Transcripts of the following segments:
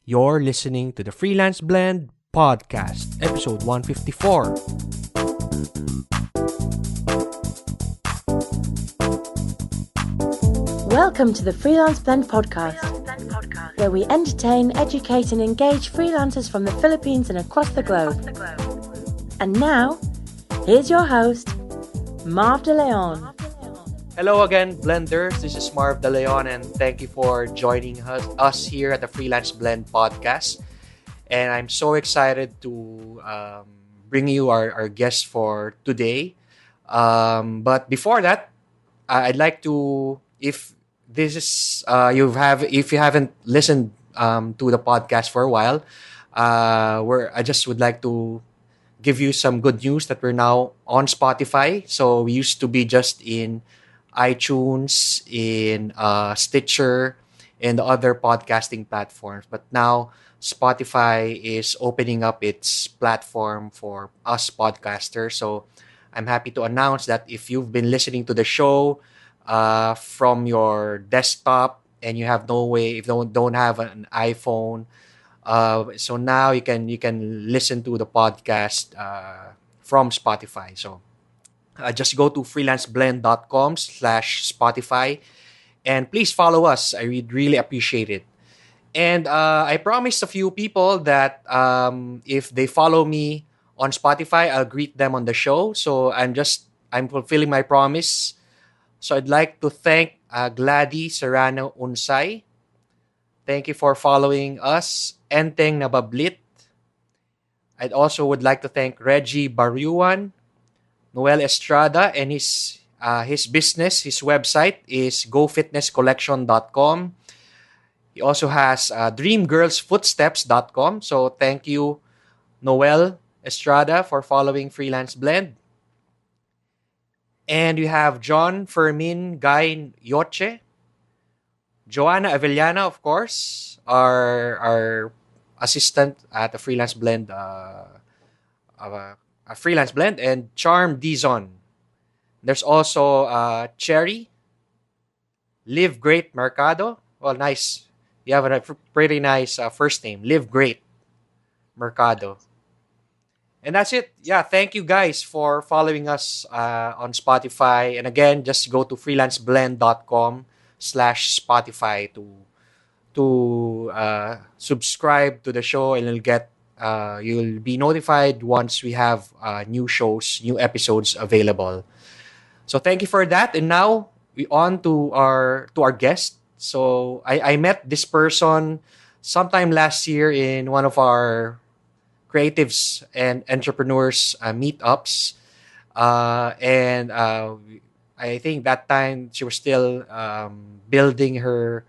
You're listening to the Freelance Blend Podcast, episode 154. Welcome to the Freelance Blend Podcast, where we entertain, educate and engage freelancers from the Philippines and across the globe. And now, here's your host, Marv De Leon. Hello again, Blenders. This is Marv De Leon, and thank you for joining us here at the Freelance Blend Podcast. And I'm so excited to bring you our guest for today. But before that, I'd like to, if this is if you haven't listened to the podcast for a while, I just would like to give you some good news that we're now on Spotify. So we used to be just in iTunes, in Stitcher, and the other podcasting platforms. But now Spotify is opening up its platform for us podcasters. So I'm happy to announce that if you've been listening to the show from your desktop and you have no way, if you don't have an iPhone, so now you can listen to the podcast from Spotify. So just go to freelanceblend.com/Spotify and please follow us. I would really appreciate it. And I promised a few people that if they follow me on Spotify, I'll greet them on the show. So I'm fulfilling my promise. So I'd like to thank Glady Serrano Unsay. Thank you for following us. Enteng Nabablit. I'd also would like to thank Reggie Baruan, Noel Estrada, and his business, his website is gofitnesscollection.com. He also has dreamgirlsfootsteps.com. So thank you, Noel Estrada, for following Freelance Blend. And we have John Fermin Guy Yoche, Joanna Avellana, of course, our assistant at the Freelance Blend, a Freelance Blend, and Charm Dizon. There's also Cherry, Live Great Mercado. Well, nice. You have a pretty nice first name, Live Great Mercado. And that's it. Yeah, thank you guys for following us on Spotify. And again, just go to freelanceblend.com/Spotify to subscribe to the show, and you'll be notified once we have new shows, new episodes available. So thank you for that. And now we on to our guest. So I met this person sometime last year in one of our creatives and entrepreneurs meetups. And I think that time she was still building her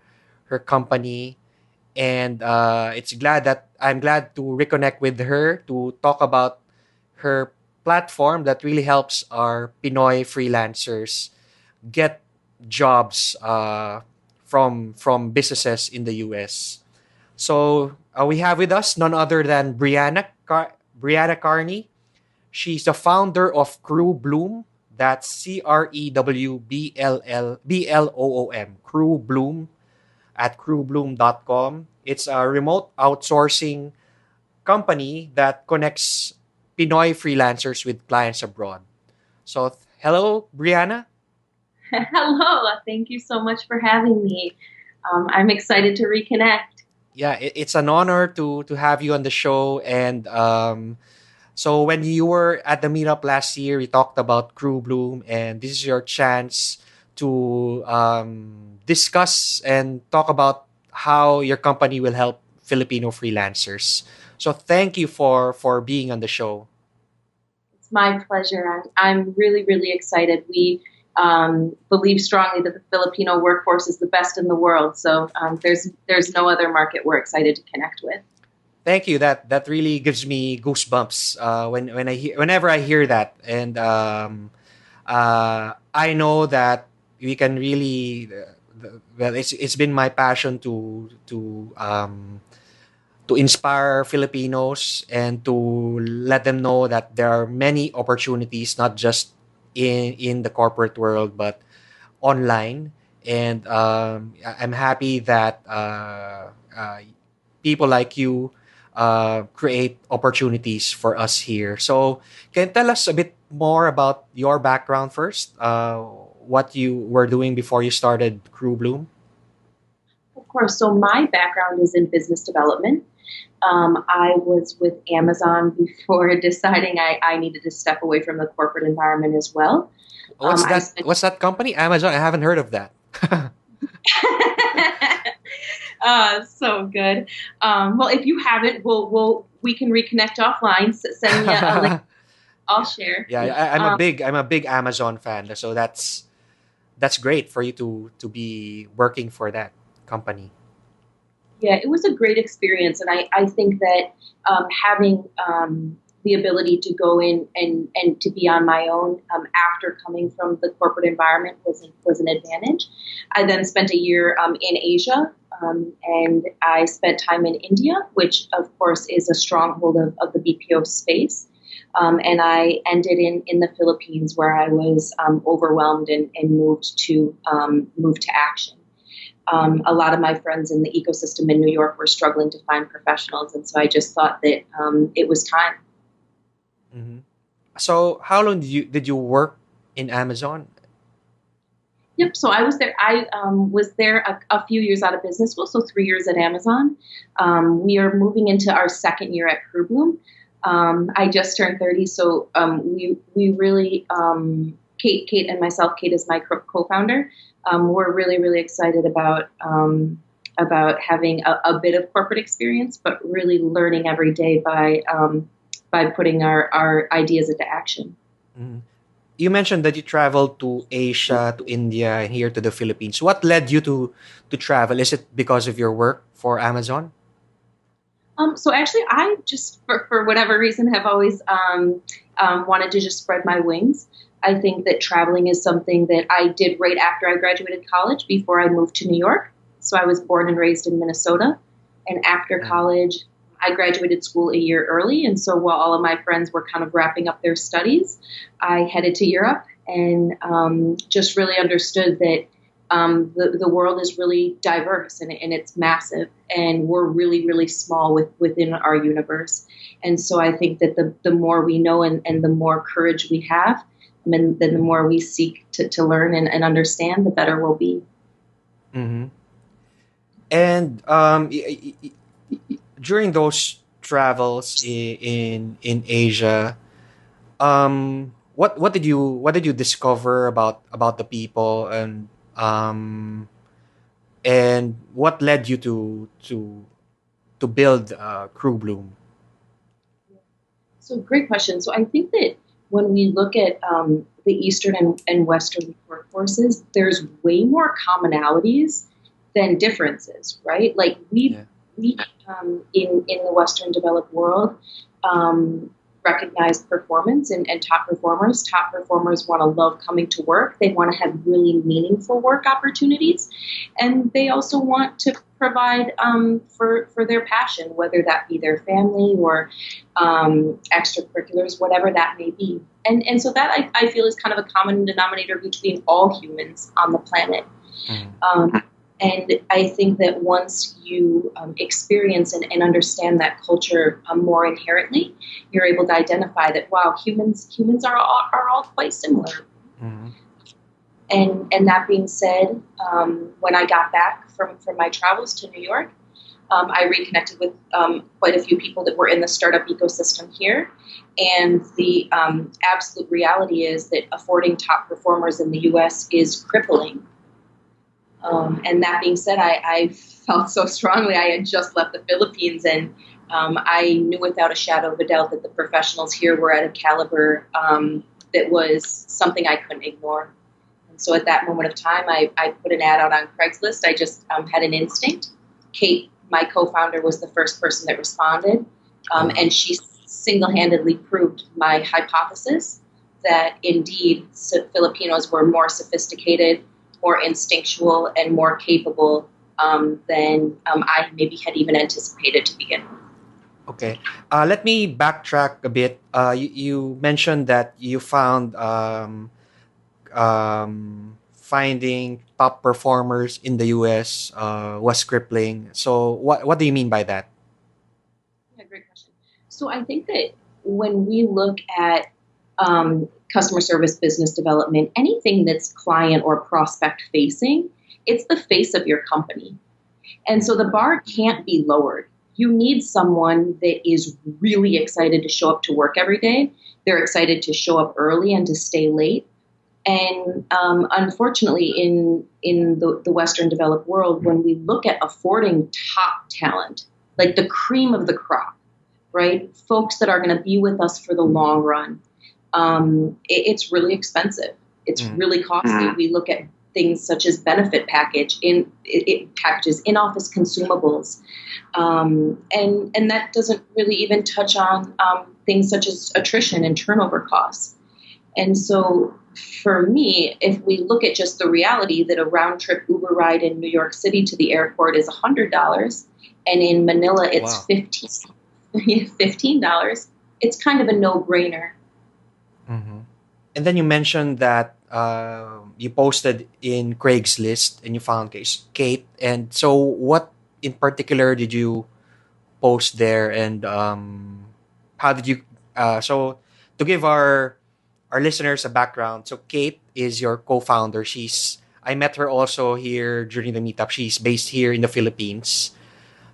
company. And I'm glad to reconnect with her to talk about her platform that really helps our Pinoy freelancers get jobs from businesses in the US. So we have with us none other than Brianna Carney. She's the founder of Crew Bloom. That's CREWBLLOOM. Crew Bloom at crewbloom.com. It's a remote outsourcing company that connects Pinoy freelancers with clients abroad. So, hello, Brianna. Hello. Thank you so much for having me. I'm excited to reconnect. Yeah, it's an honor to have you on the show. And so when you were at the meetup last year, we talked about Crew Bloom, and this is your chance to discuss and talk about how your company will help Filipino freelancers. So thank you for being on the show. It's my pleasure. I'm really, really excited. We believe strongly that the Filipino workforce is the best in the world. So there's no other market we're excited to connect with. Thank you. That really gives me goosebumps whenever I hear that, and I know that we can really. Well, it's been my passion to inspire Filipinos and to let them know that there are many opportunities, not just in the corporate world, but online. And I'm happy that people like you create opportunities for us here. So, can you tell us a bit more about your background first? What you were doing before you started Crew Bloom? Of course. So my background is in business development. I was with Amazon before deciding I needed to step away from the corporate environment as well. What's I that? spent What's that company? Amazon. I haven't heard of that. so good. Well, if you haven't, we can reconnect offline. Send me a link. I'll Yeah, share. yeah. Um, I'm a big Amazon fan, so that's great for you to be working for that company. Yeah, it was a great experience, and I think that having the ability to go in and to be on my own after coming from the corporate environment was an advantage. I then spent a year in Asia, and I spent time in India, which of course is a stronghold of the BPO space. And I ended in the Philippines, where I was overwhelmed and moved to action. A lot of my friends in the ecosystem in New York were struggling to find professionals, and so I just thought that it was time. Hmm. So, how long did you work in Amazon? Yep. So I was there. I was there a few years out of business school, so 3 years at Amazon. We are moving into our second year at Crewbloom. I just turned 30, so we really Kate and myself. Kate is my co-founder. We're really really excited about having a bit of corporate experience, but really learning every day by putting our ideas into action. Mhm. You mentioned that you traveled to Asia, to India, and here to the Philippines. What led you to travel? Is it because of your work for Amazon? So actually, I just, for whatever reason, have always wanted to just spread my wings. I think that traveling is something that I did right after I graduated college, before I moved to New York. So I was born and raised in Minnesota. And after Mm. college, I graduated school a year early. And so while all of my friends were kind of wrapping up their studies, I headed to Europe and just really understood that the world is really diverse and it's massive, and we're really, really small within our universe. And so I think that the more we know and the more courage we have, and then the more we seek to learn and understand, the better we'll be. Hmm. And during those travels in Asia, what did you discover about the people, and what led you to build Crew Bloom? So great question. So I think that when we look at the Eastern and Western workforces, there's way more commonalities than differences, right? Like Yeah. we in the Western developed world um, recognize performance and top performers. Top performers want to love coming to work. They want to have really meaningful work opportunities, and they also want to provide for their passion, whether that be their family or extracurriculars, whatever that may be. And so that I feel is kind of a common denominator between all humans on the planet. Mhm. And I think that once you experience and understand that culture more inherently, you're able to identify that wow, humans are all quite similar. Mhm. And that being said, when I got back from my travels to New York, I reconnected with quite a few people that were in the startup ecosystem here. And the absolute reality is that affording top performers in the U.S. is crippling. And that being said, I felt so strongly. I had just left the Philippines, and I knew without a shadow of a doubt that the professionals here were at a caliber that was something I couldn't ignore. And so at that moment of time, I put an ad out on Craigslist. I just had an instinct. Kate, my co-founder, was the first person that responded, Uh, and she single-handedly proved my hypothesis that indeed Filipinos were more sophisticated, more instinctual, and more capable than I maybe had even anticipated to begin with. okay. Let me backtrack a bit. You mentioned that you found finding top performers in the US was crippling. So what do you mean by that? Yeah, great question. So I think that when we look at customer service, business development, anything that's client or prospect facing, it's the face of your company. And so the bar can't be lowered. You need someone that is really excited to show up to work every day. They're excited to show up early and to stay late. And unfortunately, in the Western developed world, when we look at affording top talent, like the cream of the crop, right, folks that are going to be with us for the long run, it's really expensive. It's really costly. We look at things such as benefit packages, in-office consumables, and that doesn't really even touch on things such as attrition and turnover costs. And so for me, if we look at just the reality that a round-trip Uber ride in New York City to the airport is $100, and in Manila it's $15, it's kind of a no-brainer. Mm-hmm. And then you mentioned that you posted in Craigslist and you found Kate. And so what in particular did you post there? And how did you... so to give our listeners a background, so Kate is your co-founder. I met her also here during the meetup. She's based here in the Philippines.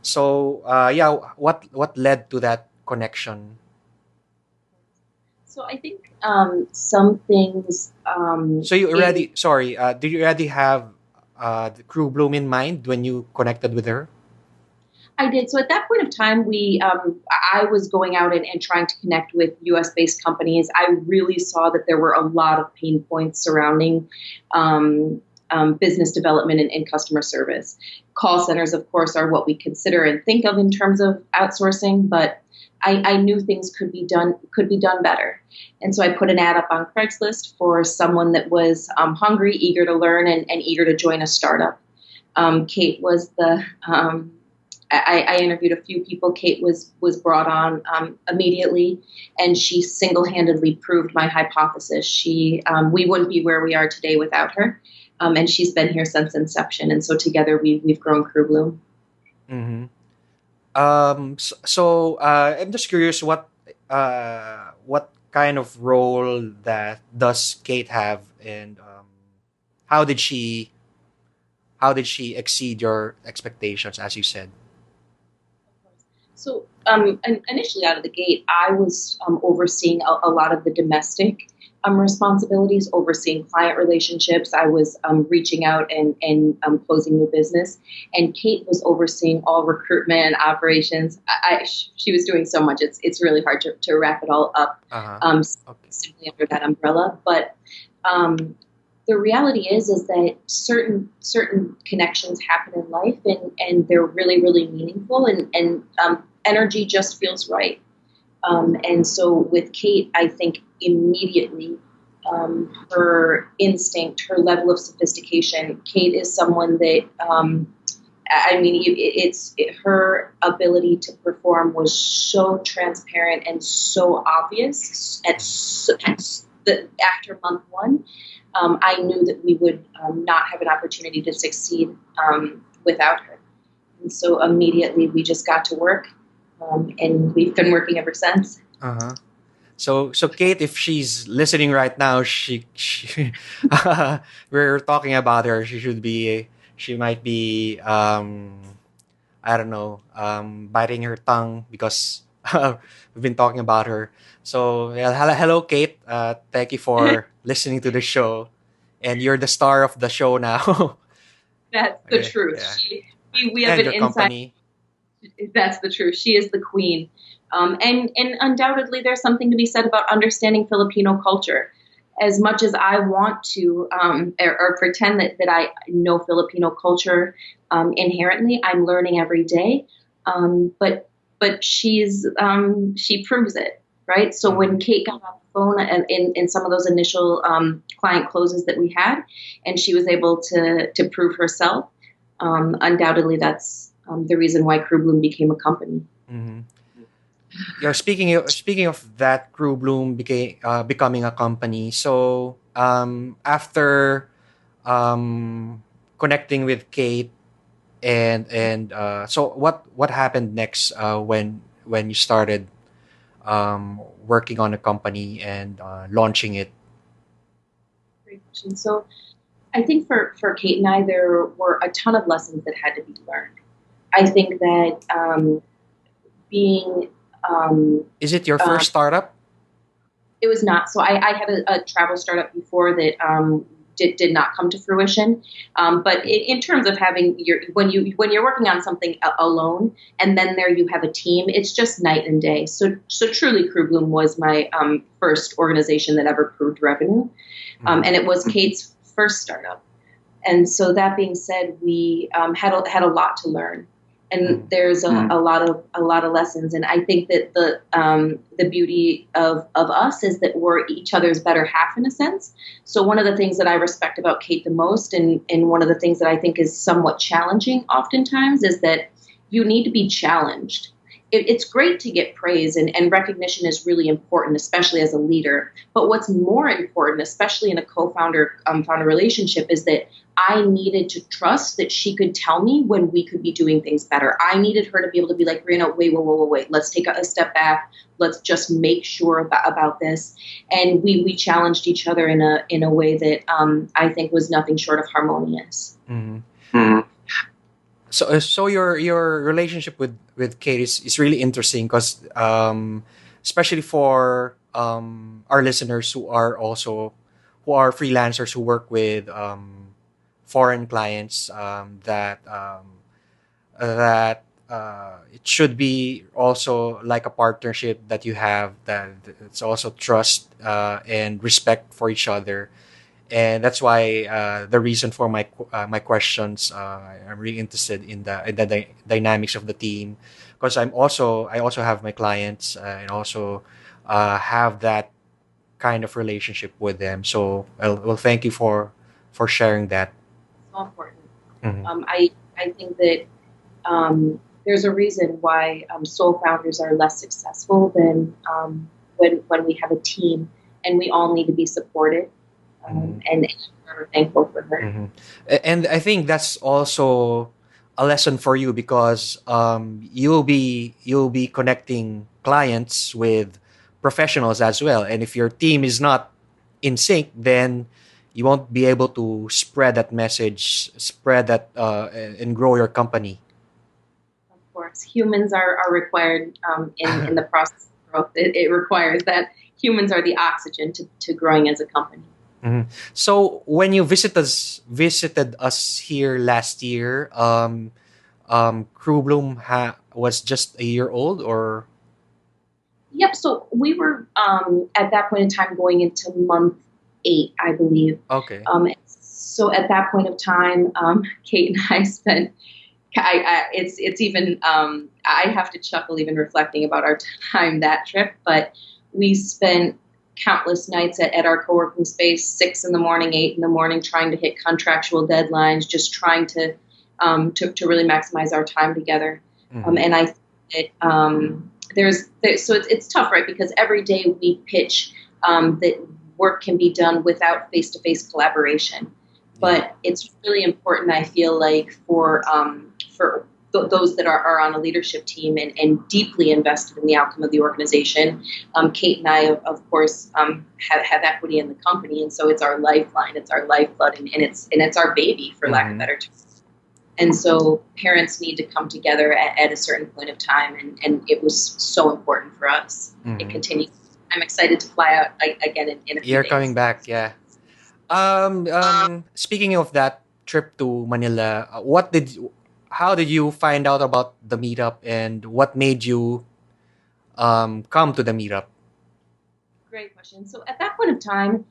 So what led to that connection? So I think some things. So you already did you already have the Crew Bloom in mind when you connected with her? I did. So at that point of time, I was going out and trying to connect with U.S.-based companies. I really saw that there were a lot of pain points surrounding business development and customer service. Call centers, of course, are what we consider and think of in terms of outsourcing, but I knew things could be done better. And so I put an ad up on Craigslist for someone that was hungry, eager to learn, and eager to join a startup. Kate was the... I interviewed a few people. Kate was brought on immediately, and she single-handedly proved my hypothesis. We wouldn't be where we are today without her, and she's been here since inception. And so together we've grown Crew Bloom. Mm-hmm. So I'm just curious, what kind of role that does Kate have, and how did she exceed your expectations, as you said? So initially out of the gate, I was overseeing a lot of the domestic responsibilities, overseeing client relationships. I was reaching out and closing new business. And Kate was overseeing all recruitment and operations. She was doing so much. It's really hard to wrap it all up simply under that umbrella. But the reality is that certain connections happen in life, and they're really, really meaningful, and energy just feels right. And so with Kate, I think immediately her instinct, her level of sophistication. Kate is someone that her ability to perform was so transparent and so obvious after month one. I knew that we would not have an opportunity to succeed without her. And so immediately we just got to work, and we've been working ever since. Uh-huh. So Kate, if she's listening right now, she we're talking about her. She might be, I don't know, biting her tongue because we've been talking about her. So hello, Kate. Thank you for listening to the show, and you're the star of the show now. That's the truth. Yeah. We have and an your inside. company. That's the truth. She is the queen. And undoubtedly there's something to be said about understanding Filipino culture. As much as I want to or pretend that I know Filipino culture inherently, I'm learning every day. But she proves it, right? So when Kate got off the phone and in some of those initial client closes that we had, and she was able to prove herself, undoubtedly that's the reason why Crew Bloom became a company. Mm-hmm. Yeah, speaking of that, Crew Bloom becoming a company. So after connecting with Kate, and so what happened next when when you started working on a company and launching it? Great question. So I think for Kate and I, there were a ton of lessons that had to be learned. I think that being Is it your first startup? it was not. So I had a travel startup before that did not come to fruition. But in terms of having when you're working on something alone, and then there you have a team, it's just night and day. So truly, Crew Bloom was my first organization that ever proved revenue, and it was Kate's first startup. And so that being said, we had a lot to learn. And there's a lot of lessons, and I think that the beauty of us is that we're each other's better half in a sense. So one of the things that I respect about Kate the most, and one of the things that I think is somewhat challenging oftentimes, is that you need to be challenged. It's great to get praise, and recognition is really important, especially as a leader. But what's more important, especially in a co-founder founder relationship, is that I needed to trust that she could tell me when we could be doing things better. I needed her to be able to be like, Brianna, wait. Let's take a step back. Let's just make sure about this. And we challenged each other in a way that I think was nothing short of harmonious. Mm-hmm. Mm-hmm. So your relationship with Kate is really interesting because especially for our listeners who are freelancers who work with foreign clients, that it should be also like a partnership that you have, that it's also trust and respect for each other. And that's why the reason for my questions. I'm really interested in the dynamics of the team, because I also have my clients and also have that kind of relationship with them. So well, thank you for sharing that. So important. Mm-hmm. I think that there's a reason why sole founders are less successful than when we have a team, and we all need to be supported. And we're thankful for her. Mm-hmm. And I think that's also a lesson for you, because you'll be connecting clients with professionals as well. And if your team is not in sync, then you won't be able to spread that message, and grow your company. Of course, humans are required in the process of growth. It requires that humans are the oxygen to growing as a company. Mm-hmm. So when you visited us here last year, Crew Bloom was just a year old, or? Yep. So we were at that point in time going into month 8, I believe. Okay. So at that point of time, Kate and I spent. It's even I have to chuckle even reflecting about our time that trip, but we spent countless nights at our co-working space, 6 in the morning, 8 in the morning, trying to hit contractual deadlines, just trying to really maximize our time together. Mm-hmm. And I think that so it's tough, right? Because every day we pitch that work can be done without face-to-face collaboration. But it's really important, I feel like, for those that are on a leadership team and deeply invested in the outcome of the organization. Kate and I, of course, have equity in the company, and so it's our lifeline, it's our lifeblood, and it's our baby, for lack of better terms. And so parents need to come together at a certain point of time, and it was so important for us. Mm-hmm. It continues. I'm excited to fly out again in a few You're days. coming back, yeah. Speaking of that trip to Manila, how did you find out about the meetup, and what made you come to the meetup? Great question. So at that point of time,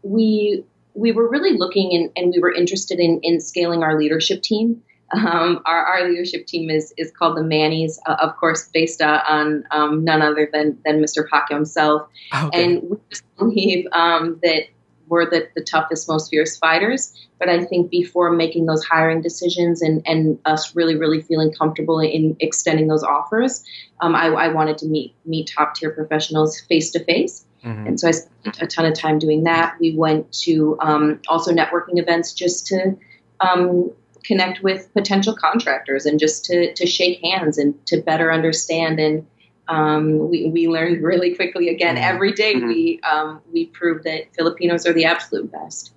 we were really looking and we were interested in scaling our leadership team. Our leadership team is called the Mannies, of course, based on none other than Mr. Pacquiao himself. Okay. And we just believe that we're the toughest, most fierce fighters. But I think before making those hiring decisions and us really feeling comfortable in extending those offers, I wanted to meet top tier professionals face to face. And so I spent a ton of time doing that. We went to also networking events just to connect with potential contractors and just to shake hands and to better understand. And we learned really quickly again, every day we proved that Filipinos are the absolute best.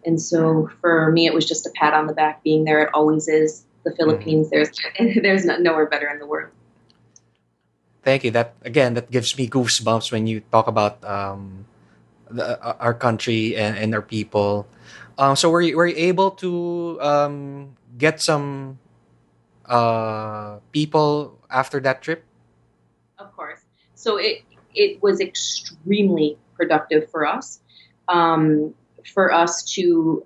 And so for me, it was just a pat on the back being there. It always is. The Philippines, there's nowhere better in the world. Thank you. That gives me goosebumps when you talk about our country and our people. So were you able to get some people after that trip? Of course. So it was extremely productive for us. For us to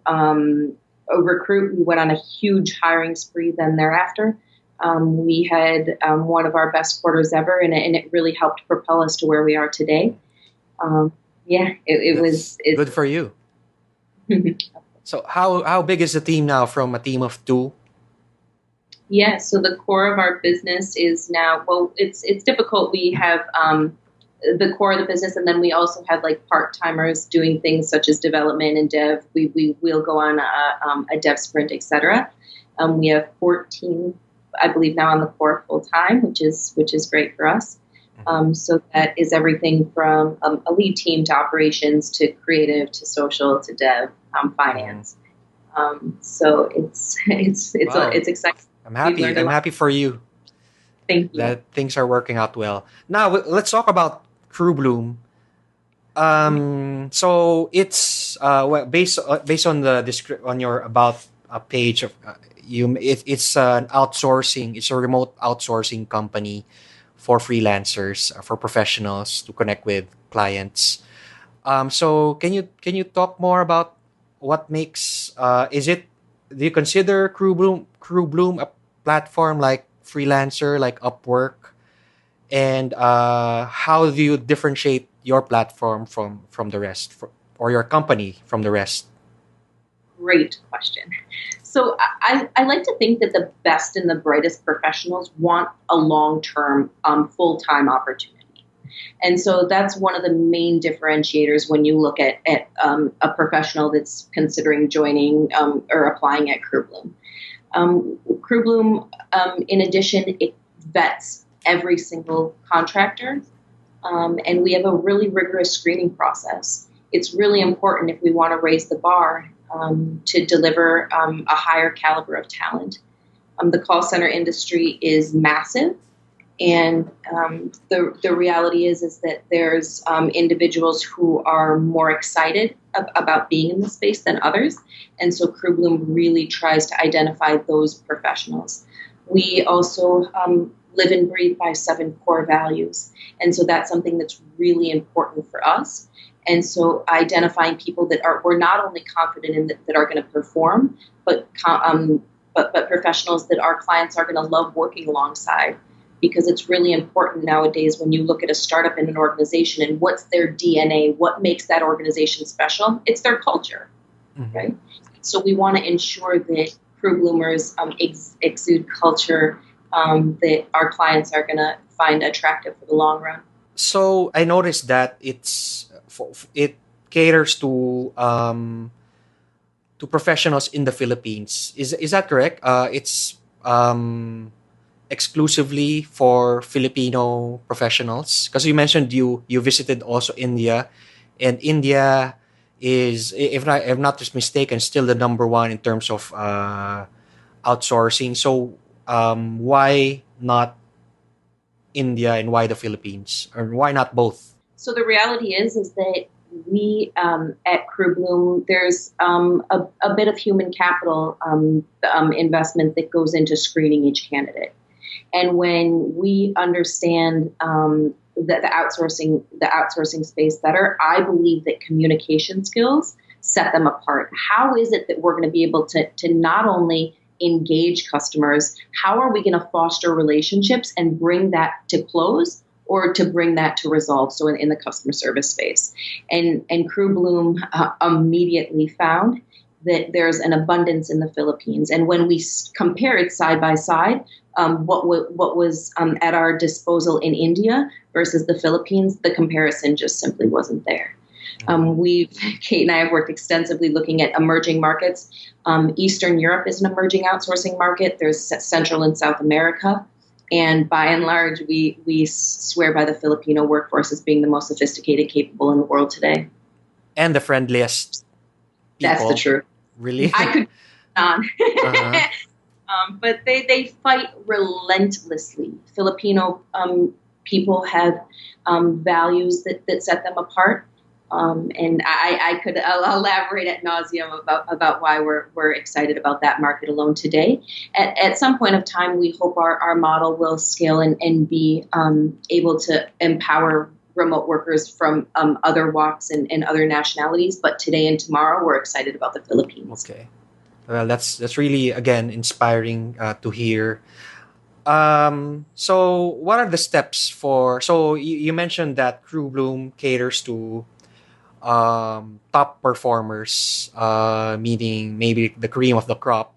recruit, we went on a huge hiring spree then thereafter. We had one of our best quarters ever, and it really helped propel us to where we are today. It was good for you. So how big is the team now from a team of 2? Yeah, so the core of our business is now, well, it's difficult. We have the core of the business, and then we also have like part-timers doing things such as development and dev. We will go on a dev sprint, etc. We have 14, I believe, now on the core full-time, which is great for us. So that is everything from a lead team to operations to creative to social to dev, finance. So it's exciting. I'm happy. I'm happy for you. Thank you. That things are working out well. Now let's talk about Crew Bloom. So it's based on the on your about page of it's an outsourcing. It's a remote outsourcing company for freelancers, for professionals to connect with clients. So can you talk more about what makes do you consider Crew Bloom a platform like Freelancer, like Upwork? And how do you differentiate your platform from the rest, or your company from the rest? Great question. So I like to think that the best and the brightest professionals want a long-term, full-time opportunity. And so that's one of the main differentiators when you look at a professional that's considering joining or applying at Crew Bloom. Crew Bloom, in addition, it vets every single contractor, and we have a really rigorous screening process. It's really important if we want to raise the bar to deliver a higher caliber of talent. The call center industry is massive, and the reality is that there's individuals who are more excited about being in the space than others, and so Crew Bloom really tries to identify those professionals. We also live and breathe by 7 core values, and so that's something that's really important for us. And so identifying people that we're not only confident in that are going to perform, but professionals that our clients are going to love working alongside, because it's really important nowadays when you look at a startup in an organization and what's their DNA, what makes that organization special, it's their culture, right? So we want to ensure that Crew Bloomers exude culture that our clients are going to find attractive for the long run. So I noticed that it caters to professionals in the Philippines. Is that correct? It's exclusively for Filipino professionals, because you mentioned you visited also India, and India is, if I'm not just mistaken, still the number 1 in terms of outsourcing. So why not India and why the Philippines, or why not both? So the reality is that we at Crew Bloom, there's a bit of human capital investment that goes into screening each candidate. And when we understand the outsourcing space better, I believe that communication skills set them apart. How is it that we're going to be able to not only engage customers, how are we going to foster relationships and bring that to close, or to bring that to resolve, so in the customer service space? And Crew Bloom immediately found that there's an abundance in the Philippines. And when we compare it side by side, what was at our disposal in India versus the Philippines, the comparison just simply wasn't there. Kate and I have worked extensively looking at emerging markets. Eastern Europe is an emerging outsourcing market. There's Central and South America. And by and large, we swear by the Filipino workforce as being the most sophisticated, capable in the world today. And the friendliest people. That's the truth. Really? I could go on. But they fight relentlessly. Filipino people have values that set them apart. And I could elaborate at nauseum about why we're excited about that market alone today. At some point of time, we hope our model will scale and be able to empower remote workers from other walks and other nationalities. But today and tomorrow, we're excited about the Philippines. Okay. Well, that's really, again, inspiring to hear. So what are the steps so you mentioned that Crew Bloom caters to top performers, meaning maybe the cream of the crop,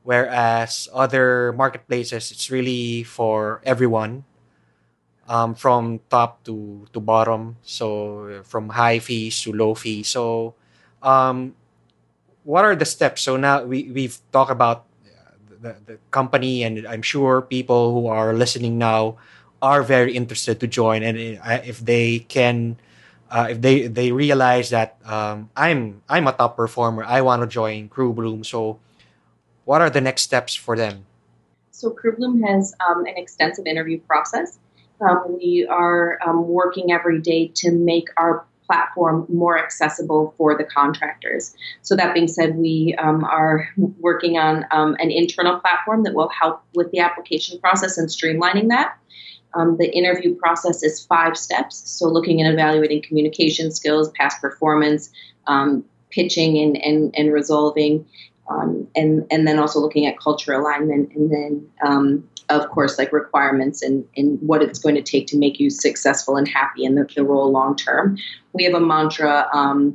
whereas other marketplaces, it's really for everyone, from top to bottom, so from high fees to low fees. So what are the steps? So now we've talked about the company, and I'm sure people who are listening now are very interested to join, and if they can, if they realize that I'm a top performer, I want to join Crew Bloom. So what are the next steps for them? So Crew Bloom has an extensive interview process. We are working every day to make our platform more accessible for the contractors. So that being said, we are working on an internal platform that will help with the application process and streamlining that. The interview process is 5 steps. So looking and evaluating communication skills, past performance, pitching and resolving, and then also looking at culture alignment, and then of course, like requirements and what it's going to take to make you successful and happy in the role long term. We have a mantra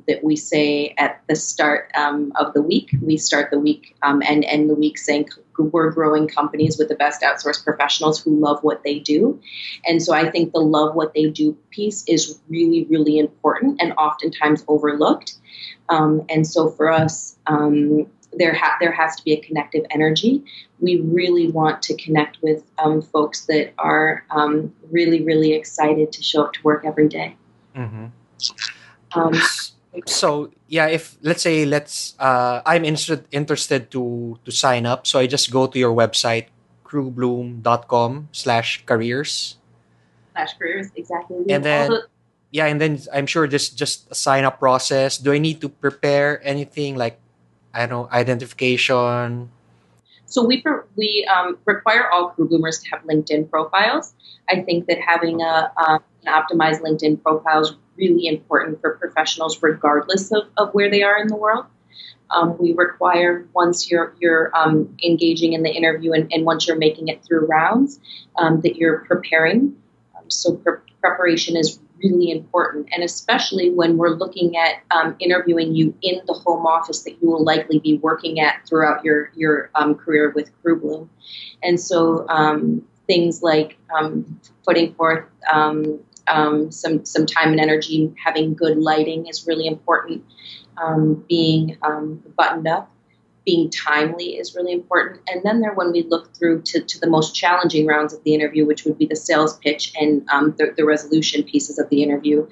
that we say at the start of the week. We start the week and end the week saying we're growing companies with the best outsourced professionals who love what they do. And so I think the love what they do piece is really, really important and oftentimes overlooked. And so for us, there has to be a connective energy. We really want to connect with folks that are really, really excited to show up to work every day. Mm-hmm. So yeah, if I'm interested to sign up. So I just go to your website, crewbloom.com/careers. /careers, exactly. And then and then I'm sure this just a sign up process. Do I need to prepare anything like, I don't know, identification? So we require all Crew Bloomers to have LinkedIn profiles. I think that having an optimized LinkedIn profile is really important for professionals, regardless of where they are in the world. We require, once you're engaging in the interview and once you're making it through rounds, that you're preparing. So preparation is really important, and especially when we're looking at interviewing you in the home office that you will likely be working at throughout your career with Crew Bloom. And so things like putting forth some time and energy, having good lighting is really important. Being buttoned up, being timely is really important. And then when we look through to the most challenging rounds of the interview, which would be the sales pitch and the resolution pieces of the interview,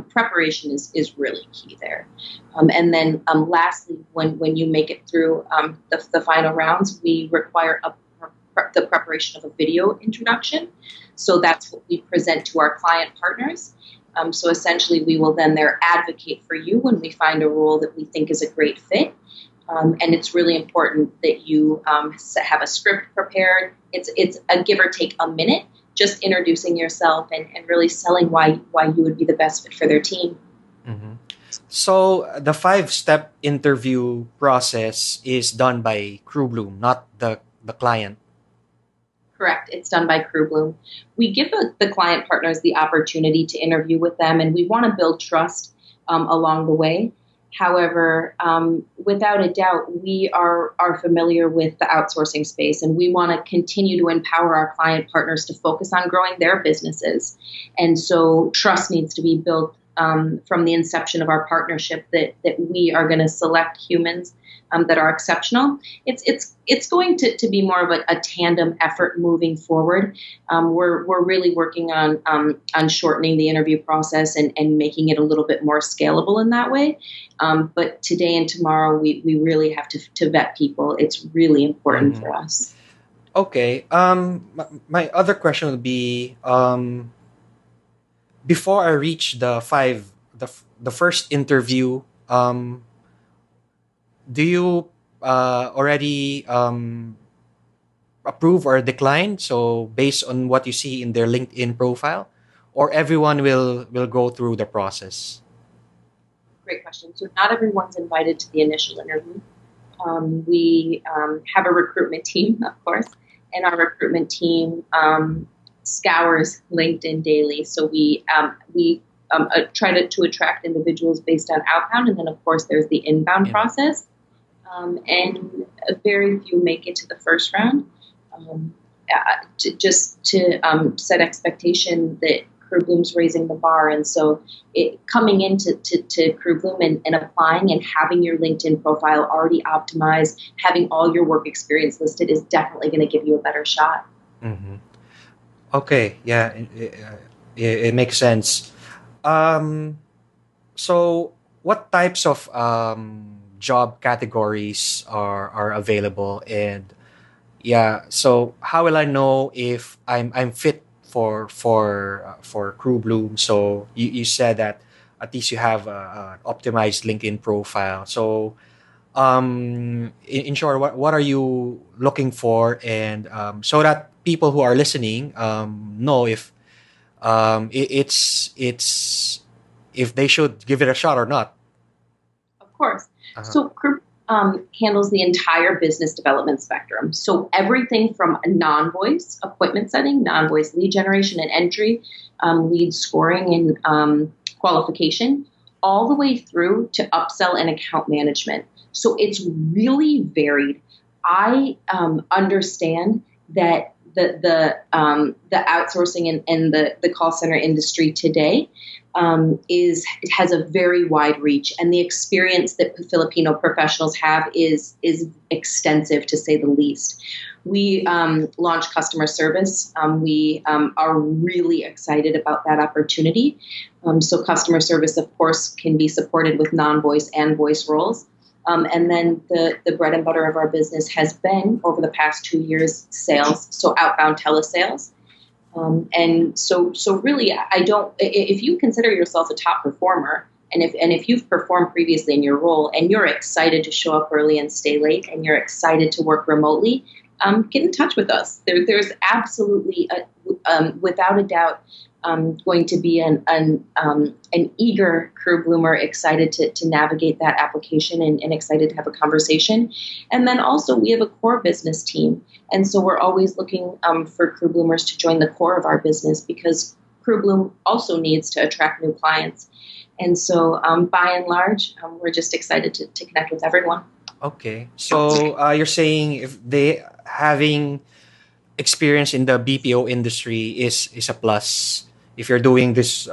preparation is really key there. And then lastly, when you make it through the final rounds, we require the preparation of a video introduction. So that's what we present to our client partners. So essentially, we will then there advocate for you when we find a role that we think is a great fit. And it's really important that you have a script prepared. It's a give or take a minute, just introducing yourself and really selling why you would be the best fit for their team. Mm-hmm. So the 5-step interview process is done by Crew Bloom, not the client. Correct. It's done by Crew Bloom. We give the client partners the opportunity to interview with them, and we want to build trust along the way. However, without a doubt, we are familiar with the outsourcing space, and we want to continue to empower our client partners to focus on growing their businesses. And so trust needs to be built from the inception of our partnership that we are going to select humans that are exceptional. It's going to be more of a tandem effort moving forward. We're really working on shortening the interview process and making it a little bit more scalable in that way. But today and tomorrow, we really have to vet people. It's really important for us. Okay. My other question would be, before I reach the first interview, do you already approve or decline? So based on what you see in their LinkedIn profile, or everyone will go through the process? Great question. So not everyone's invited to the initial interview. We have a recruitment team, of course, and our recruitment team scours LinkedIn daily. So we try to attract individuals based on outbound, and then of course there's the inbound process. And very few make it to the first round. To set expectation that Crew Bloom's raising the bar, and so coming into Crew Bloom and applying and having your LinkedIn profile already optimized, having all your work experience listed is definitely going to give you a better shot. Mm-hmm. Okay, yeah, it makes sense. So, what types of job categories are available, and yeah, so how will I know if I'm fit for Crew Bloom? So you said that at least you have a optimized LinkedIn profile. So in short, what are you looking for, and so that people who are listening know if it's if they should give it a shot or not. Of course. So Crew handles the entire business development spectrum. So everything from a non-voice appointment setting, non-voice lead generation and entry, lead scoring and qualification, all the way through to upsell and account management. So it's really varied. I understand that the outsourcing and the call center industry today has a very wide reach, and the experience that Filipino professionals have is extensive, to say the least. We launched customer service. We are really excited about that opportunity. So customer service, of course, can be supported with non-voice and voice roles. And then the bread and butter of our business has been, over the past 2 years, sales, so outbound telesales. And so really, if you consider yourself a top performer, and if you've performed previously in your role and you're excited to show up early and stay late, and you're excited to work remotely, get in touch with us. There's absolutely, without a doubt, going to be an eager Crew Bloomer excited to navigate that application and excited to have a conversation. And then also we have a core business team. And so we're always looking for Crew Bloomers to join the core of our business, because Crew Bloom also needs to attract new clients. And so by and large, we're just excited to connect with everyone. Okay. So you're saying if they having experience in the BPO industry is a plus. If you're doing this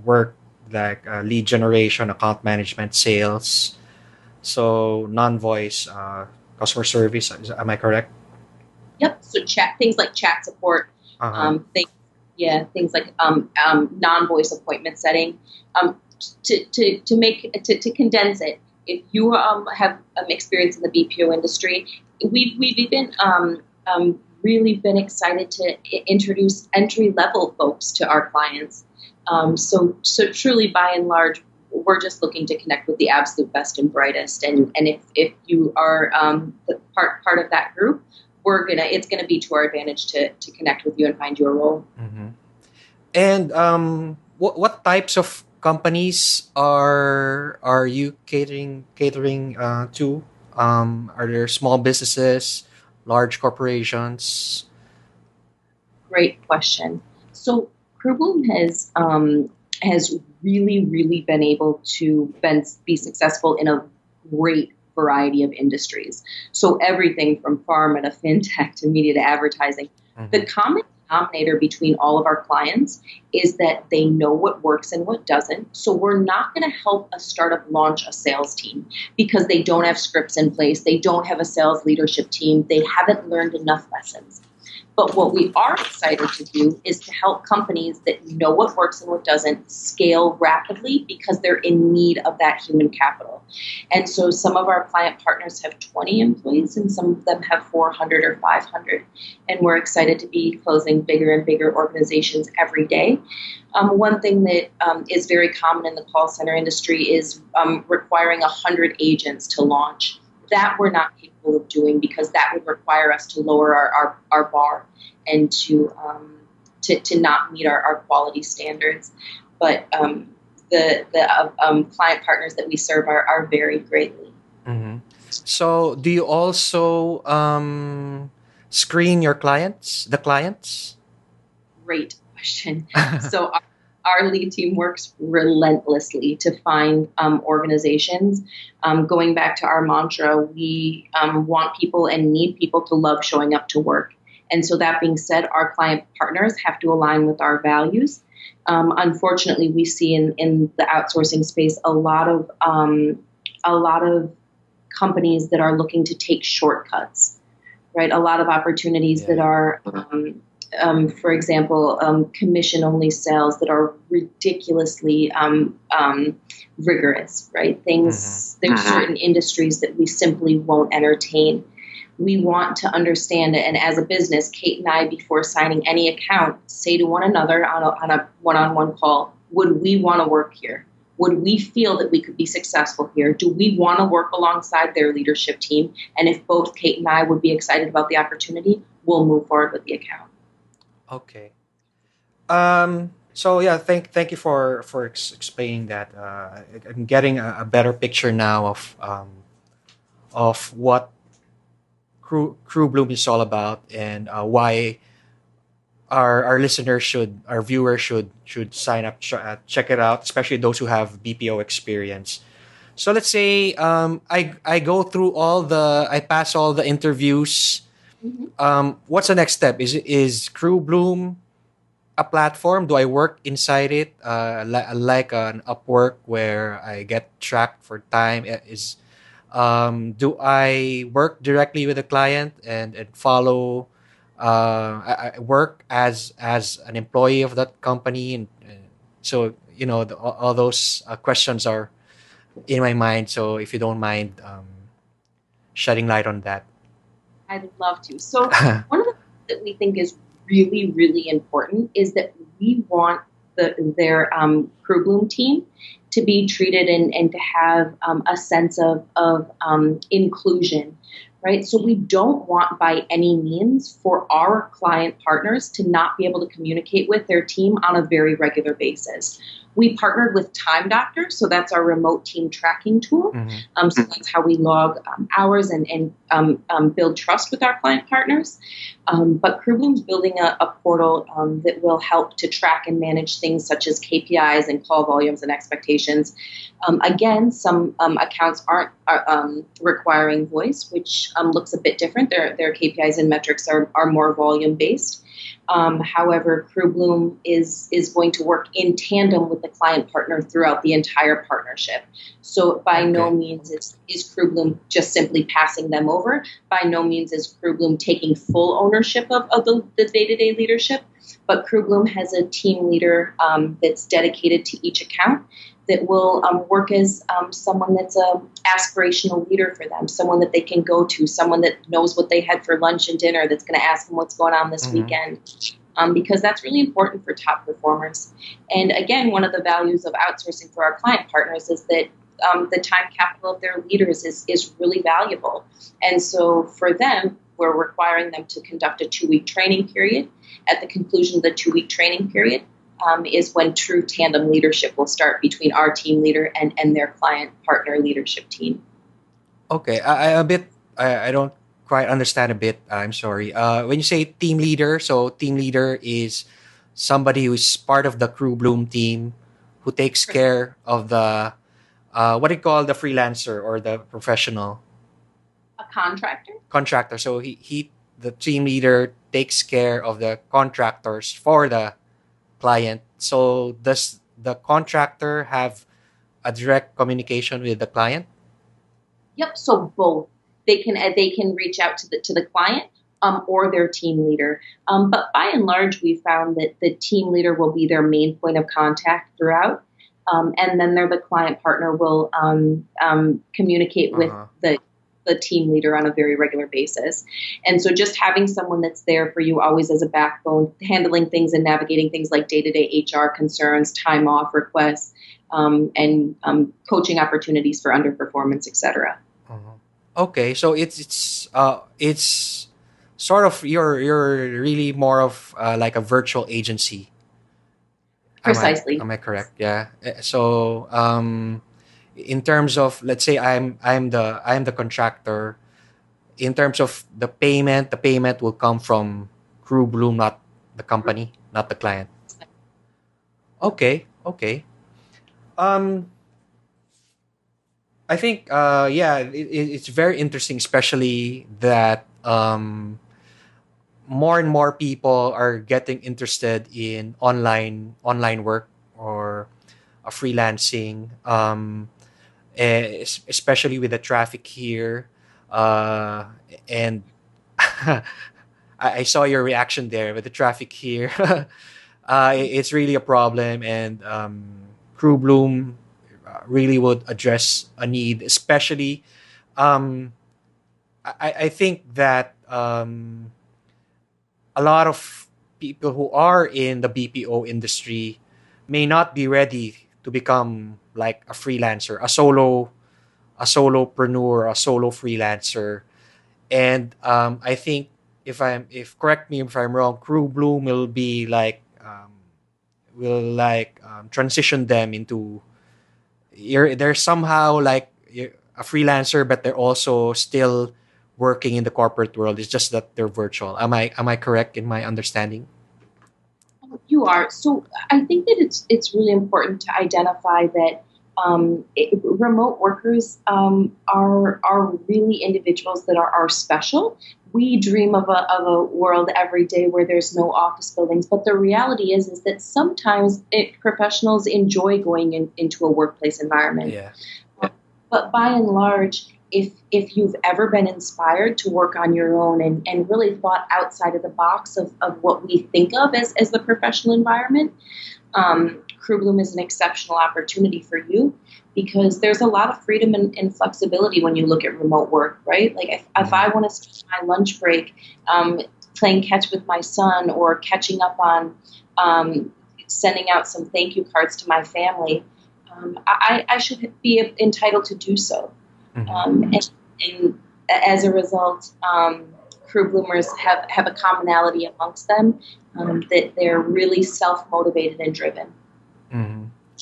work like lead generation, account management, sales, so non-voice customer service, am I correct? Yep. So things like chat support, things like non-voice appointment setting. To condense it, if you have experience in the BPO industry, we've even really been excited to introduce entry-level folks to our clients. So truly, by and large, we're just looking to connect with the absolute best and brightest. And if you are part of that group, it's gonna be to our advantage to connect with you and find your role. Mm-hmm. And what types of companies are you catering to? Are there small businesses, large corporations? Great question. So Crew Bloom has really been able to be successful in a great variety of industries. So everything from pharma to fintech to media to advertising. Mm-hmm. The common denominator between all of our clients is that they know what works and what doesn't. So we're not going to help a startup launch a sales team because they don't have scripts in place. They don't have a sales leadership team. They haven't learned enough lessons. But what we are excited to do is to help companies that know what works and what doesn't scale rapidly because they're in need of that human capital. And so some of our client partners have 20 employees and some of them have 400 or 500. And we're excited to be closing bigger and bigger organizations every day. One thing that is very common in the call center industry is requiring 100 agents to launch. That we're not capable of doing because that would require us to lower our bar and to not meet our quality standards. But the client partners that we serve are varied greatly. Mm-hmm. So, do you also screen your clients, the clients? Great question. So our lead team works relentlessly to find organizations. Going back to our mantra, we want people and need people to love showing up to work. And so that being said, our client partners have to align with our values. Unfortunately, we see in the outsourcing space a lot of companies that are looking to take shortcuts, right? A lot of opportunities that are for example, commission-only sales that are ridiculously rigorous, right? There's certain industries that we simply won't entertain. We want to understand it, and as a business, Kate and I, before signing any account, say to one another on a one-on-one call, would we want to work here? Would we feel that we could be successful here? Do we want to work alongside their leadership team? And if both Kate and I would be excited about the opportunity, we'll move forward with the account. Okay. So yeah, thank you for explaining that. I'm getting a better picture now of what Crew Bloom is all about and why our listeners our viewers should sign up, check it out, especially those who have BPO experience. So let's say I go through I pass all the interviews. What's the next step? Is Crew Bloom a platform? Do I work inside it? Like an Upwork where I get tracked for time? Do I work directly with the client and follow? I work as an employee of that company, and so all those questions are in my mind. So if you don't mind shedding light on that. I'd love to. So one of the things that we think is really, really important is that we want their Crew Bloom team to be treated and to have a sense of inclusion, right? So we don't want by any means for our client partners to not be able to communicate with their team on a very regular basis. We partnered with Time Doctor, so that's our remote team tracking tool. So that's how we log hours and build trust with our client partners. But Crewbloom's building a portal that will help to track and manage things such as KPIs and call volumes and expectations. Again, some accounts aren't requiring voice, which looks a bit different. Their KPIs and metrics are more volume based. However, Crewbloom is going to work in tandem with the client partner throughout the entire partnership. So by no means is Crewbloom just simply passing them over. By no means is Crewbloom taking full ownership of the day-to-day leadership. But Crewbloom has a team leader that's dedicated to each account that will work as someone that's a aspirational leader for them, someone that they can go to, someone that knows what they had for lunch and dinner, that's going to ask them what's going on this weekend, because that's really important for top performers. And again, one of the values of outsourcing for our client partners is that the time capital of their leaders is really valuable. And so for them, we're requiring them to conduct a 2-week training period. At the conclusion of the 2-week training period, is when true tandem leadership will start between our team leader and their client partner leadership team. Okay, I don't quite understand a bit. I'm sorry. When you say team leader, so team leader is somebody who is part of the Crew Bloom team who takes care of the what do you call the freelancer or the professional? A contractor. Contractor. So he the team leader takes care of the contractors for the client. So does the contractor have a direct communication with the client? Yep. So both they can reach out to the client or their team leader. But by and large, we found that the team leader will be their main point of contact throughout, and then the client partner will communicate with Uh-huh. the team leader on a very regular basis. And so just having someone that's there for you always as a backbone, handling things and navigating things like day-to-day HR concerns, time off requests, and coaching opportunities for underperformance, etc. Okay, so it's sort of you're really more of like a virtual agency. Precisely. Am I correct? Yeah. So in terms of, let's say I'm the contractor. In terms of the payment will come from Crew Bloom, not the company, not the client. Okay, okay. Um, I think yeah, it's very interesting, especially that more and more people are getting interested in online work or freelancing, especially with the traffic here. Uh, and I saw your reaction there with the traffic here. It's really a problem, and Crew Bloom really would address a need, especially. Um, I think that a lot of people who are in the BPO industry may not be ready to become like a freelancer, a solopreneur, a solo freelancer. And I think if correct me if I'm wrong, Crew Bloom will like transition them into they're somehow like a freelancer, but they're also still working in the corporate world. It's just that they're virtual. Am I correct in my understanding? You are. So I think that it's really important to identify that remote workers are really individuals that are special. We dream of a world every day where there's no office buildings, but the reality is that sometimes professionals enjoy going into a workplace environment. Yeah. But by and large, if you've ever been inspired to work on your own and really thought outside of the box of what we think of as the professional environment, Crew Bloom is an exceptional opportunity for you because there's a lot of freedom and flexibility when you look at remote work, right? Like if I want to spend my lunch break playing catch with my son or catching up on sending out some thank you cards to my family, I should be entitled to do so. And as a result, Crew Bloomers have a commonality amongst them that they're really self-motivated and driven.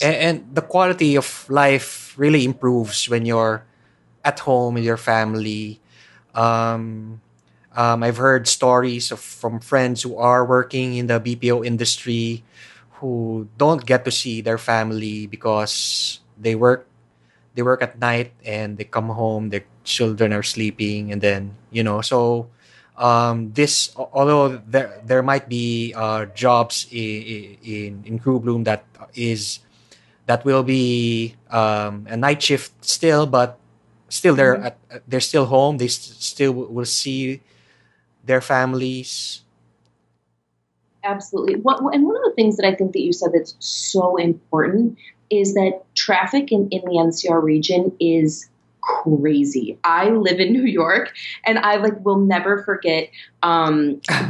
And the quality of life really improves when you're at home with your family. Um, I've heard stories from friends who are working in the BPO industry who don't get to see their family because they work at night and they come home, their children are sleeping, and then so this although there might be jobs in Crew Bloom that will be a night shift still, but still they're still home. They still will see their families. Absolutely. And one of the things that I think that you said that's so important is that traffic in the NCR region is crazy. I live in New York, and I will never forget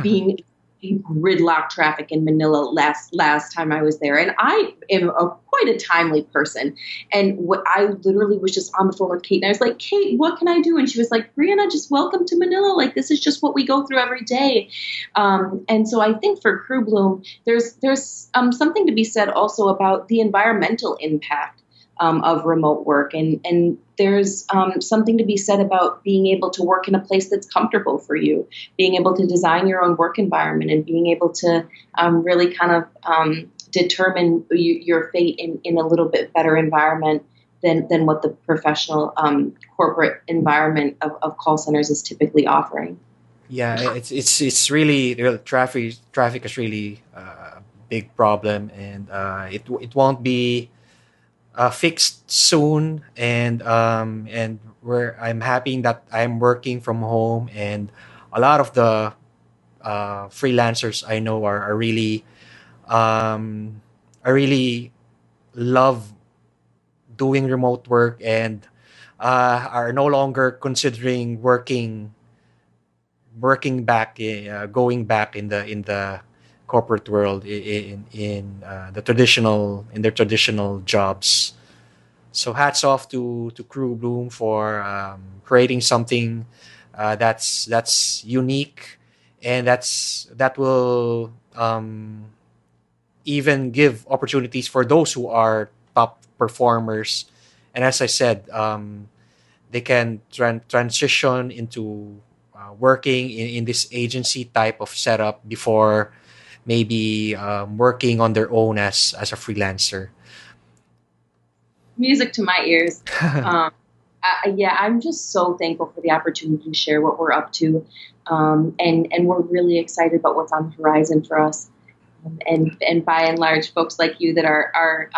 being in gridlock traffic in Manila last time I was there. And I am quite a timely person. And I literally was just on the phone with Kate, and I was like, Kate, what can I do? And she was like, Brianna, just welcome to Manila. Like, this is just what we go through every day. And so I think for Crew Bloom, there's something to be said also about the environmental impact of remote work. And there's something to be said about being able to work in a place that's comfortable for you, being able to design your own work environment, and being able to really kind of determine your fate in a little bit better environment than what the professional corporate environment of call centers is typically offering. Yeah, it's really the traffic is really a big problem, and it won't be fixed soon. And where I'm happy that I'm working from home, and a lot of the freelancers I know are really um, I really love doing remote work, and are no longer considering working back, going back in the corporate world, in the traditional in their traditional jobs. So hats off to Crew Bloom for creating something that's unique, and that will even give opportunities for those who are top performers. And as I said, they can transition into working in this agency type of setup before maybe working on their own as a freelancer. Music to my ears. Yeah, I'm just so thankful for the opportunity to share what we're up to, and we're really excited about what's on the horizon for us. And by and large, folks like you that are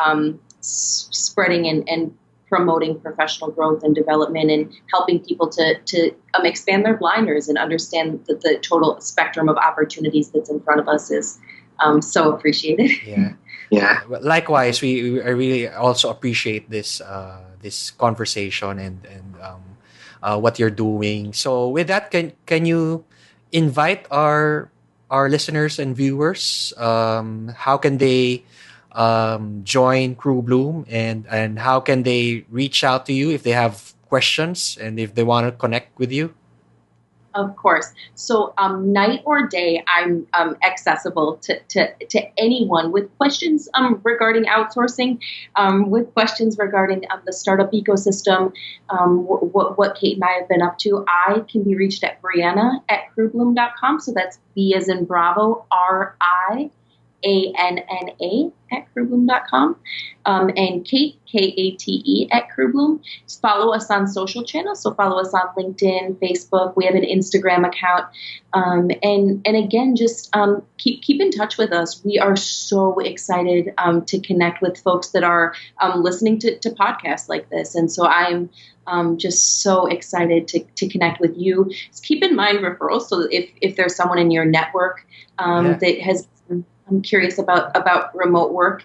spreading and promoting professional growth and development, and helping people to expand their blinders and understand the total spectrum of opportunities that's in front of us is so appreciated. Yeah. Yeah. Likewise, I really also appreciate this conversation, and what you're doing. So with that, can you invite our listeners and viewers? How can they join Crew Bloom, and how can they reach out to you if they have questions and if they want to connect with you? Of course. So night or day, I'm accessible to anyone with questions regarding outsourcing, with questions regarding the startup ecosystem, what Kate and I have been up to. I can be reached at Brianna at crewbloom.com. So that's B as in Bravo, RIANNA at crewbloom.com. And Kate, KATE at crewbloom. Just follow us on social channels. So follow us on LinkedIn, Facebook. We have an Instagram account. And again, just keep in touch with us. We are so excited to connect with folks that are listening to podcasts like this. And so I'm just so excited to connect with you. Just keep in mind referrals. So if there's someone in your network that has I'm curious about remote work,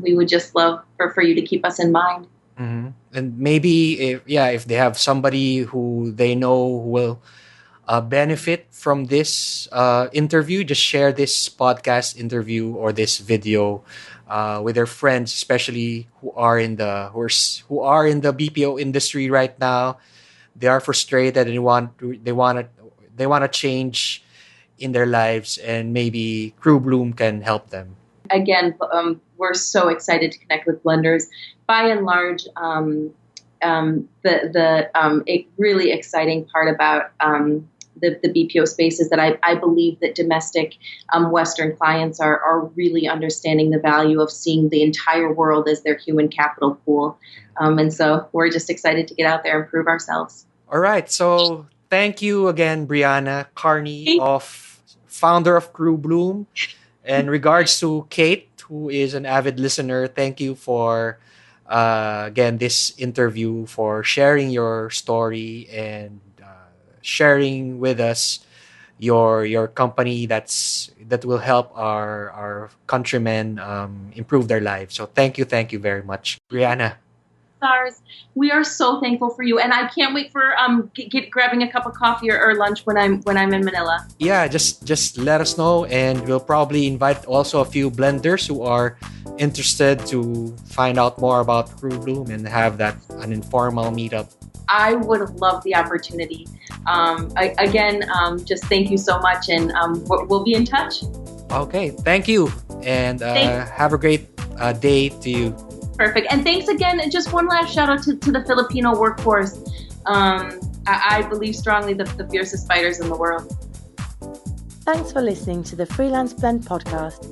we would just love for you to keep us in mind. Mm-hmm. And maybe if they have somebody who they know who will benefit from this interview, just share this podcast interview or this video with their friends, especially who are in the BPO industry right now. They are frustrated and they want to change in their lives, and maybe Crew Bloom can help them. Again, we're so excited to connect with blenders. By and large, a really exciting part about the BPO space is that I believe that domestic Western clients are really understanding the value of seeing the entire world as their human capital pool. And so we're just excited to get out there and prove ourselves. All right. So thank you again, Brianna. Carney, founder of Crew Bloom. And regards to Kate, who is an avid listener, thank you for again this interview, for sharing your story and sharing with us your company that will help our countrymen improve their lives. So thank you very much, Brianna. Stars. We are so thankful for you, and I can't wait for grabbing a cup of coffee or lunch when I'm in Manila. Yeah, just let us know, and we'll probably invite also a few blenders who are interested to find out more about Crew Bloom and have an informal meetup. I would love the opportunity. Again, just thank you so much, and we'll be in touch. Okay, thank you, and have a great day to you. Perfect. And thanks again. And just one last shout out to the Filipino workforce. I believe strongly the fiercest fighters in the world. Thanks for listening to the Freelance Blend podcast.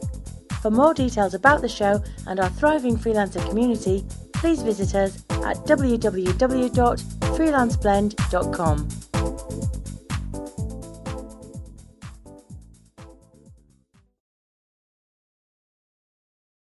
For more details about the show and our thriving freelancer community, please visit us at www.freelanceblend.com.